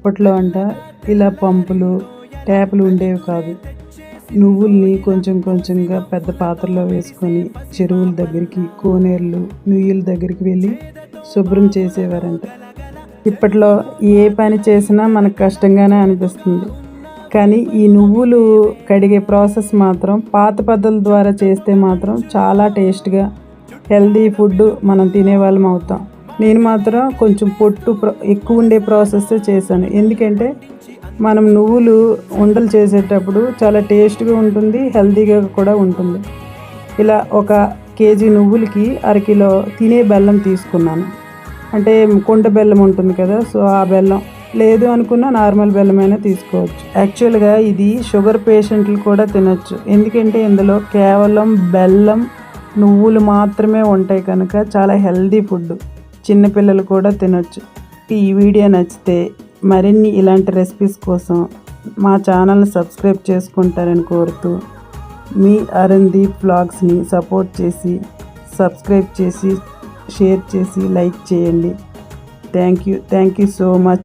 అప్పట్లో అంట ఇలా పంపులు ట్యాపులు ఉండేవి కాదు. నువ్వుల్ని కొంచెం కొంచెంగా పెద్ద పాత్రలో వేసుకొని చెరువుల దగ్గరికి, కోనేరులు, నుయ్యిల దగ్గరికి వెళ్ళి శుభ్రం చేసేవారంట. ఇప్పట్లో ఏ పని చేసినా మనకు కష్టంగానే అనిపిస్తుంది. కానీ ఈ నువ్వులు కడిగే ప్రాసెస్ మాత్రం పాత పద్ధతుల ద్వారా చేస్తే మాత్రం చాలా టేస్ట్గా హెల్దీ ఫుడ్ మనం తినేవాళ్ళం అవుతాం. నేను మాత్రం కొంచెం ఎక్కువ ఉండే ప్రాసెస్ చేశాను. ఎందుకంటే మనం నువ్వులు ఉండలు చేసేటప్పుడు చాలా టేస్ట్గా ఉంటుంది, హెల్తీగా కూడా ఉంటుంది. ఇలా 1 కేజీ నువ్వులకి అరకిలో తినే బెల్లం తీసుకున్నాను. అంటే కుండ బెల్లం ఉంటుంది కదా, సో ఆ బెల్లం లేదు అనుకున్న నార్మల్ బెల్లమైనా తీసుకోవచ్చు. యాక్చువల్గా ఇది షుగర్ పేషెంట్లు కూడా తినచ్చు. ఎందుకంటే ఇందులో కేవలం బెల్లం, నువ్వులు మాత్రమే ఉంటాయి కనుక చాలా హెల్తీ ఫుడ్. చిన్నపిల్లలు కూడా తినచ్చు. ఈ వీడియో నచ్చితే మరిన్ని ఇలాంటి రెసిపీస్ కోసం మా ఛానల్ని సబ్స్క్రైబ్ చేసుకుంటారని కోరుతూ, మీ అరుణ్దీప్ వ్లాగ్స్ని సపోర్ట్ చేసి సబ్స్క్రైబ్ చేసి షేర్ చేసి లైక్ చేయండి. Thank you so much.